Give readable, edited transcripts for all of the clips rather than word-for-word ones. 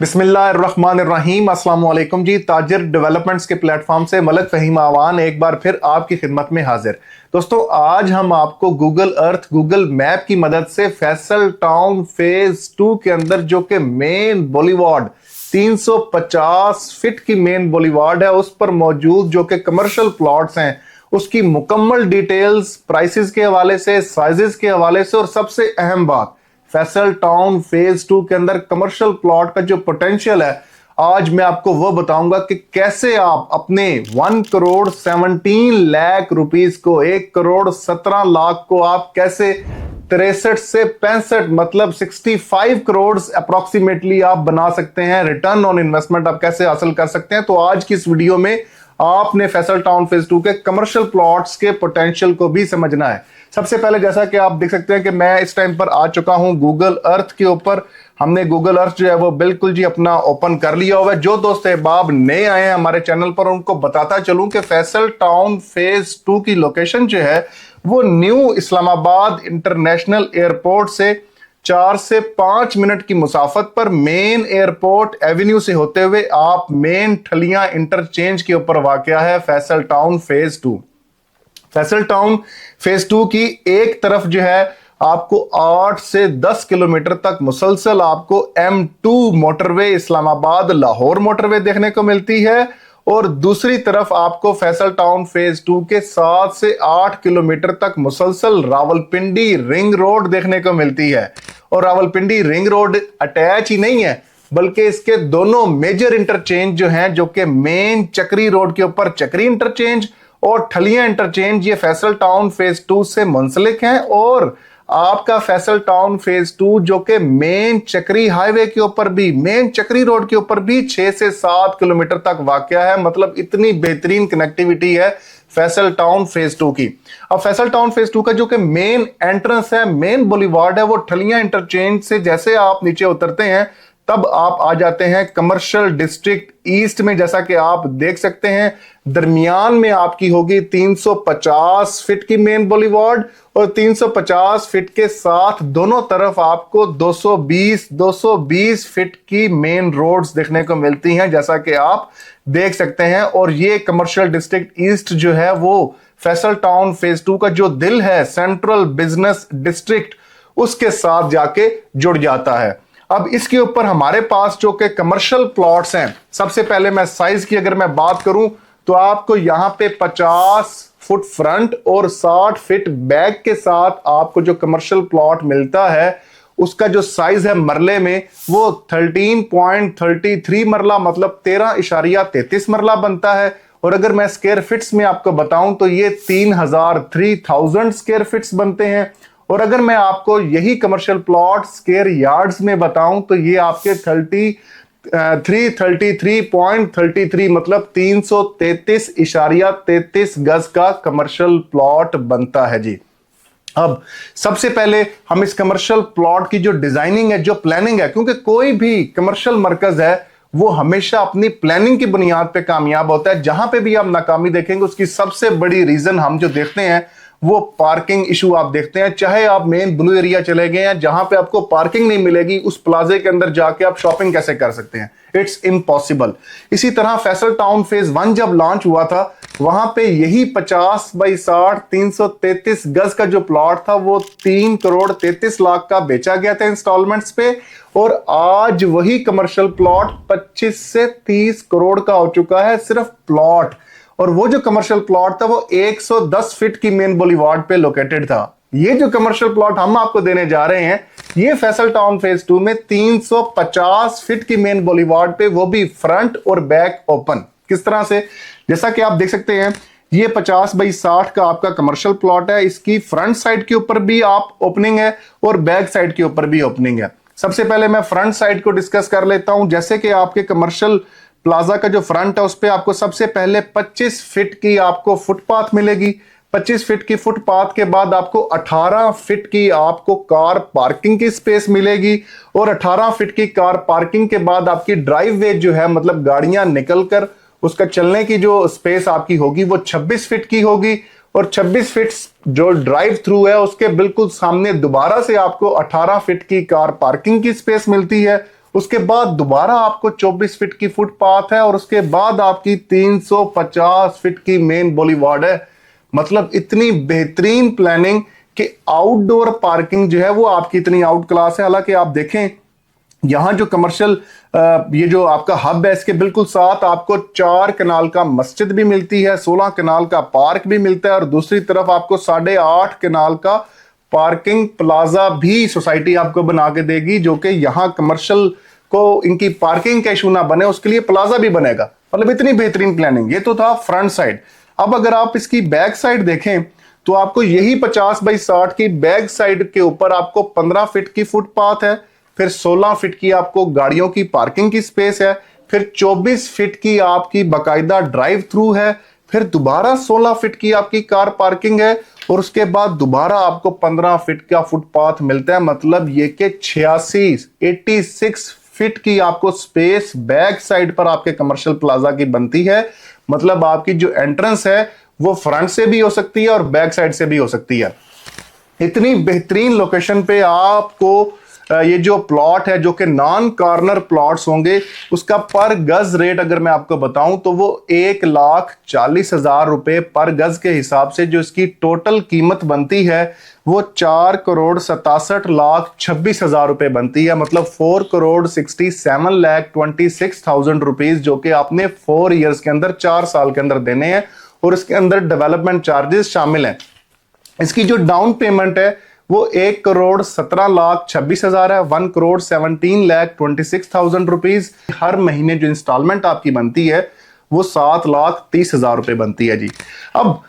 बिस्मिल्लाहिर्रहमानिर्रहीम। अस्सलाम वालेकुम जी। ताजिर डेवलपमेंट्स के प्लेटफॉर्म से मलक फहीम आवान एक बार फिर आपकी खिदमत में हाजिर। दोस्तों, आज हम आपको गूगल अर्थ, गूगल मैप की मदद से फैसल टाउन फेज 2 के अंदर जो कि मेन बॉलीवार्ड 350 फीट की मेन बॉलीवार्ड है, उस पर मौजूद जो कि कमर्शियल प्लॉट्स हैं, उसकी मुकम्मल डिटेल्स, प्राइसेस के हवाले से, साइजेस के हवाले से, और सबसे अहम बात, फैसल टाउन फेज 2 के अंदर कमर्शियल प्लॉट का जो पोटेंशियल है, आज मैं आपको वो बताऊंगा कि कैसे आप अपने 1 करोड़ 17 लाख रुपीस को, 1 करोड़ 17 लाख को आप कैसे 63 से 65 मतलब 65 करोड़ अप्रोक्सीमेटली आप बना सकते हैं। रिटर्न ऑन इन्वेस्टमेंट आप कैसे हासिल कर सकते हैं। तो आज की इस वीडियो में आपने फैसल टाउन फेज 2 के कमर्शियल प्लॉट्स के पोटेंशियल को भी समझना है। सबसे पहले, जैसा कि आप देख सकते हैं कि मैं इस टाइम पर आ चुका हूं गूगल अर्थ के ऊपर। हमने गूगल अर्थ जो है वो बिल्कुल जी अपना ओपन कर लिया हुआ है। जो दोस्त अहबाब नए आए हैं हमारे चैनल पर, उनको बताता चलूं कि फैसल टाउन फेज 2 की लोकेशन जो है वो न्यू इस्लामाबाद इंटरनेशनल एयरपोर्ट से 4 से 5 मिनट की मुसाफत पर मेन एयरपोर्ट एवेन्यू से होते हुए आप मेन ठलियां इंटरचेंज के ऊपर वाकया है Faisal town phase 2। Faisal town phase 2 की एक तरफ जो है आपको 8 से 10 किलोमीटर तक मुसलसल आपको M2 motorway, Islamabad Lahore motorway देखने को मिलती है, और दूसरी तरफ आपको फैसल टाउन फेज 2 के 7 से 8 किलोमीटर तक मुसलसल रावलपिंडी रिंग रोड देखने को मिलती है। और रावलपिंडी रिंग रोड अटैच ही नहीं है, बल्कि इसके दोनों मेजर इंटरचेंज जो हैं, जो कि मेन चक्री रोड के ऊपर चक्री इंटरचेंज और ठलियां इंटरचेंज, ये फैसल टाउन फेज 2 से मुंसलिक हैं। और आपका फैसल टाउन फेज 2 जो कि मेन चक्री हाईवे के ऊपर भी, मेन चक्री रोड के ऊपर भी 6 से 7 किलोमीटर तक वाकया है। मतलब इतनी बेहतरीन कनेक्टिविटी है फैसल टाउन फेज 2 की। अब फैसल टाउन फेज 2 का जो कि मेन एंट्रेंस है, मेन बुलीवार्ड है, वो ठलियां इंटरचेंज से जैसे आप नीचे उतरते हैं तब आप आ जाते हैं कमर्शियल डिस्ट्रिक्ट ईस्ट में। जैसा कि आप देख सकते हैं, दरमियान में आपकी होगी 350 फीट की मेन बॉलीवार्ड, और 350 फीट के साथ दोनों तरफ आपको 220 फीट की मेन रोड्स देखने को मिलती हैं, जैसा कि आप देख सकते हैं। और ये कमर्शियल डिस्ट्रिक्ट ईस्ट जो है वो फैसल टाउन फेज 2 का जो दिल है, सेंट्रल बिजनेस डिस्ट्रिक्ट, उसके साथ जाके जुड़ जाता है। अब इसके ऊपर हमारे पास जो कि कमर्शियल प्लॉट्स हैं, सबसे पहले मैं साइज की अगर मैं बात करूं तो आपको यहां पे 50 फुट फ्रंट और 60 फीट बैक के साथ आपको जो कमर्शियल प्लॉट मिलता है, उसका जो साइज है मरले में वो 13.33 मरला मतलब 13.33 मरला बनता है। और अगर मैं स्क्वायर फिट्स में आपको बताऊं तो ये 3000 स्क्वायर फिट्स बनते हैं। और अगर मैं आपको यही कमर्शियल प्लॉट स्क्वायर यार्ड्स में बताऊं तो ये आपके 333.33 मतलब 333.33 गज का कमर्शियल प्लॉट बनता है जी। अब सबसे पहले हम इस कमर्शियल प्लॉट की जो डिजाइनिंग है, जो प्लानिंग है, क्योंकि कोई भी कमर्शियल मरकज है वो हमेशा अपनी प्लानिंग की बुनियाद पे कामयाब होता है। जहां पे भी आप नाकामी देखेंगे उसकी सबसे बड़ी रीजन हम जो देखते हैं वो पार्किंग इशू आप देखते हैं। चाहे आप मेन ब्लू एरिया चले गए हैं जहां पे आपको पार्किंग नहीं मिलेगी, उस प्लाजे के अंदर जाके आप शॉपिंग कैसे कर सकते हैं? It's impossible. इसी तरह फैसल टाउन फेज 1 जब लॉन्च हुआ था, वहां पे यही 50 बाई 60 333 गज का जो प्लॉट था वो 3 करोड़ 33 लाख का बेचा गया था इंस्टॉलमेंट्स पे। और आज वही कमर्शियल प्लॉट 25 से 30 करोड़ का हो चुका है, सिर्फ प्लॉट। और वो जो कमर्शियल प्लॉट था वो 110 फीट की मेन बॉलीवार्ड पे लोकेटेड था। ये जो कमर्शियल प्लॉट हम आपको देने जा रहे हैं, ये फैसल टाउन फेज 2 में 350 फीट की मेन बॉलीवार्ड पे, वो भी फ्रंट और बैक ओपन। किस तरह से? जैसा कि आप देख सकते हैं, ये 50 बाई 60 का आपका कमर्शियल प्लॉट है। इसकी फ्रंट साइड के ऊपर भी आप ओपनिंग है और बैक साइड के ऊपर भी ओपनिंग है। सबसे पहले मैं फ्रंट साइड को डिस्कस कर लेता हूं। जैसे कि आपके कमर्शियल प्लाजा का जो फ्रंट है उस पे आपको सबसे पहले 25 फीट की आपको फुटपाथ मिलेगी। 25 फीट की फुटपाथ के बाद आपको 18 फीट की आपको कार पार्किंग की स्पेस मिलेगी, और 18 फीट की कार पार्किंग के बाद आपकी ड्राइव वे जो है, मतलब गाड़ियां निकलकर उसका चलने की जो स्पेस आपकी होगी वो 26 फीट की होगी। और 26 फीट जो ड्राइव थ्रू है उसके बिल्कुल सामने दोबारा से आपको 18 फीट की कार पार्किंग की स्पेस मिलती है। उसके बाद दोबारा आपको 24 फीट की फुटपाथ है और उसके बाद आपकी 350 फीट की मेन बॉलीवार्ड है। मतलब इतनी बेहतरीन प्लानिंग कि आउटडोर पार्किंग जो है वो आपकी इतनी आउट क्लास है। हालांकि आप देखें यहां जो कमर्शियल ये जो आपका हब है इसके बिल्कुल साथ आपको 4 कनाल का मस्जिद भी मिलती है, 16 कनाल का पार्क भी मिलता है और दूसरी तरफ आपको 8.5 कनाल का पार्किंग प्लाजा भी सोसाइटी आपको बना के देगी, जो कि यहां कमर्शियल को इनकी पार्किंग का इशू ना बने उसके लिए प्लाजा भी बनेगा। मतलब इतनी बेहतरीन प्लानिंग। ये तो था फ्रंट साइड। अब अगर आप इसकी बैक साइड देखें तो आपको यही 50x60 की बैक साइड के ऊपर आपको 15 फीट की फुटपाथ है, फिर 16 फीट की आपको गाड़ियों की पार्किंग की स्पेस है, फिर 24 फीट की आपकी बाकायदा ड्राइव थ्रू है, फिर दोबारा 16 फीट की आपकी कार पार्किंग है और उसके बाद दोबारा आपको 15 फीट का फुटपाथ मिलता है। मतलब ये कि 86 फीट की आपको स्पेस बैक साइड पर आपके कमर्शियल प्लाजा की बनती है। मतलब आपकी जो एंट्रेंस है वो फ्रंट से भी हो सकती है और बैक साइड से भी हो सकती है। इतनी बेहतरीन लोकेशन पे आपको ये जो प्लॉट है जो कि नॉन कॉर्नर प्लॉट्स होंगे उसका पर गज रेट अगर मैं आपको बताऊं तो वो 1,40,000 रुपए पर गज के हिसाब से जो इसकी टोटल कीमत बनती है वो 4,67,26,000 रुपए बनती है। मतलब 4,67,26,000 रुपीज जो कि आपने 4 ईयर्स के अंदर 4 साल के अंदर देने हैं और इसके अंदर डेवलपमेंट चार्जेस शामिल हैं। इसकी जो डाउन पेमेंट है वो 1,17,26,000 है, 1,17,26,000 रुपीज। हर महीने जो इंस्टॉलमेंट आपकी बनती है वो 7,30,000 रुपए बनती है जी। अब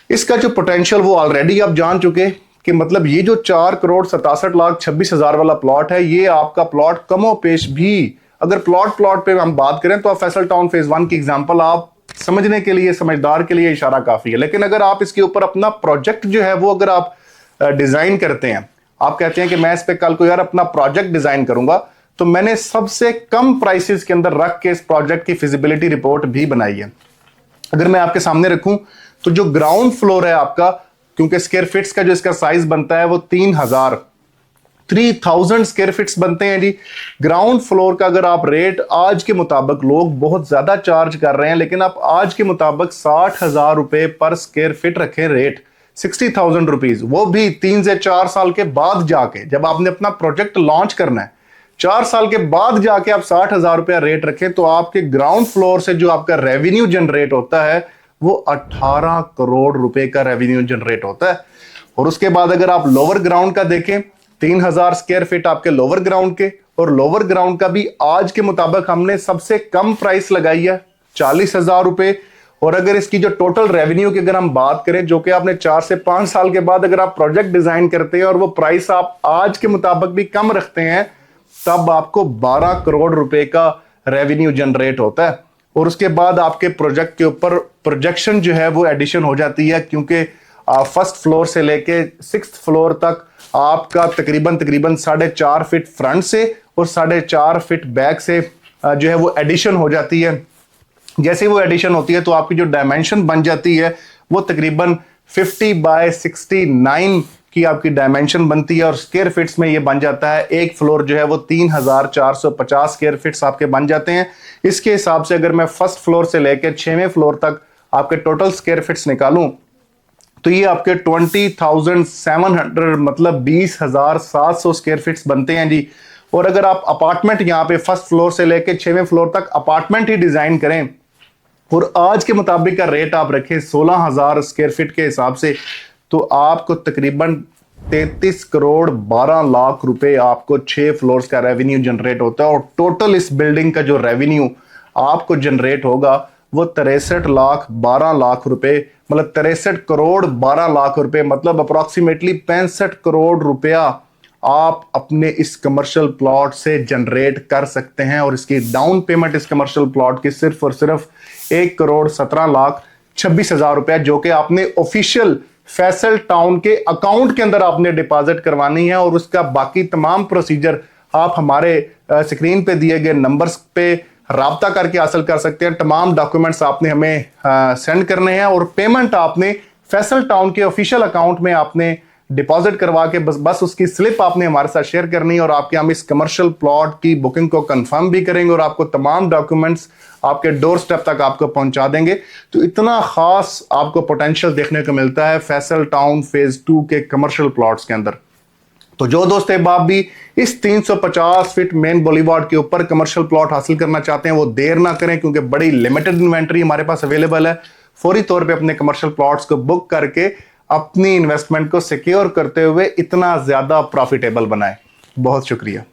इसका जो पोटेंशियल वो ऑलरेडी आप जान चुके कि मतलब ये जो 4,67,26,000 वाला प्लॉट है ये आपका प्लॉट कमो पेश भी, अगर प्लॉट पे हम बात करें तो फैसल टाउन फेज 1 की एग्जांपल आप समझने के लिए, समझदार के लिए इशारा काफी है। लेकिन अगर आप इसके ऊपर अपना प्रोजेक्ट जो है वो अगर आप डिजाइन करते हैं, आप कहते हैं कि मैं इस पे कल को यार अपना प्रोजेक्ट डिजाइन करूंगा, तो मैंने सबसे कम प्राइसेस के अंदर रख के इस प्रोजेक्ट की फिजिबिलिटी रिपोर्ट भी बनाई है। अगर मैं आपके सामने रखूं तो जो ग्राउंड फ्लोर है आपका, क्योंकि स्क्वायर फीट्स का जो इसका साइज बनता है वो 3,000 स्क्वायर फीट्स बनते हैं जी। ग्राउंड फ्लोर का अगर आप रेट आज के मुताबिक, लोग बहुत ज्यादा चार्ज कर रहे हैं लेकिन आप आज के मुताबिक 60,000 रुपए पर स्क्वायर फीट रखें रेट, 60,000 रुपीज, वो भी 3 से 4 साल के बाद जाके, जब आपने अपना प्रोजेक्ट लॉन्च करना है 4 साल के बाद जाके आप 60,000 रुपया रेट रखें तो आपके ग्राउंड फ्लोर से जो आपका रेवेन्यू जनरेट होता है वो 18 करोड़ रुपए का रेवेन्यू जनरेट होता है। और उसके बाद अगर आप लोअर ग्राउंड का देखें, 3,000 स्क्वायर फीट आपके लोअर ग्राउंड के, और लोअर ग्राउंड का भी आज के मुताबिक हमने सबसे कम प्राइस लगाई है 40,000 रुपए। और अगर इसकी जो टोटल रेवेन्यू की अगर हम बात करें, जो कि आपने 4 से 5 साल के बाद अगर आप प्रोजेक्ट डिजाइन करते हैं और वो प्राइस आप आज के मुताबिक भी कम रखते हैं, तब आपको 12 करोड़ रुपए का रेवेन्यू जनरेट होता है। और उसके बाद आपके प्रोजेक्ट के ऊपर प्रोजेक्शन जो है वो एडिशन हो जाती है, क्योंकि फर्स्ट फ्लोर से लेके 6th फ्लोर तक आपका तकरीबन 4.5 फीट फ्रंट से और 4.5 फीट बैक से जो है वो एडिशन हो जाती है। जैसे वो एडिशन होती है तो आपकी जो डायमेंशन बन जाती है वो तकरीबन 50x69 की आपकी डायमेंशन बनती है और स्क्वायर फीट्स में ये बन जाता है। एक फ्लोर जो है वो 3,450 स्क्वायर फीट्स आपके बन जाते हैं। इसके हिसाब से अगर मैं फर्स्ट फ्लोर से लेकर 6वें फ्लोर तक आपके टोटल स्क्वायर फीट्स निकालूं तो ये आपके 20,700 मतलब 20,700 स्क्वायर फीट्स बनते हैं जी। और अगर आप अपार्टमेंट यहाँ पे फर्स्ट फ्लोर से लेकर 6वें फ्लोर तक अपार्टमेंट ही डिजाइन करें और आज के मुताबिक का रेट आप रखें 16,000 स्क्वायर फीट के हिसाब से, तो आपको तकरीबन 33 करोड़ 12 लाख रुपए आपको 6 फ्लोर्स का रेवेन्यू जनरेट होता है। और टोटल इस बिल्डिंग का जो रेवेन्यू आपको जनरेट होगा वो 63 लाख 12 लाख रुपए, मतलब 63 करोड़ 12 लाख रुपए, मतलब अप्रोक्सीमेटली 65 करोड़ रुपया आप अपने इस कमर्शियल प्लॉट से जनरेट कर सकते हैं। और इसकी डाउन पेमेंट इस कमर्शियल प्लॉट की सिर्फ और सिर्फ 1,17,26,000 रुपया, जो कि आपने ऑफिशियल फैसल टाउन के अकाउंट के अंदर आपने डिपॉजिट करवानी है। और उसका बाकी तमाम प्रोसीजर आप हमारे स्क्रीन पे दिए गए नंबर्स पे राब्ता करके हासिल कर सकते हैं। तमाम डॉक्यूमेंट्स आपने हमें सेंड करने हैं और पेमेंट आपने फैसल टाउन के ऑफिशियल अकाउंट में आपने डिपॉजिट करवा के बस उसकी स्लिप आपने हमारे साथ शेयर करनी है और आपके हम इस कमर्शियल प्लॉट की बुकिंग को कंफर्म भी करेंगे और आपको तमाम डॉक्यूमेंट्स आपके डोर स्टेप तक आपको पहुंचा देंगे। तो इतना खास आपको पोटेंशियल देखने को मिलता है फैसल टाउन फेज 2 के कमर्शियल प्लॉट्स के अंदर। तो जो दोस्त अहबाब भी इस 350 फीट मेन बुलेवार्ड के ऊपर कमर्शियल प्लॉट हासिल करना चाहते हैं वो देर ना करें, क्योंकि बड़ी लिमिटेड इन्वेंट्री हमारे पास अवेलेबल है। फौरी तौर पे अपने कमर्शियल प्लॉट्स को बुक करके अपनी इन्वेस्टमेंट को सिक्योर करते हुए इतना ज्यादा प्रॉफिटेबल बनाएं। बहुत शुक्रिया।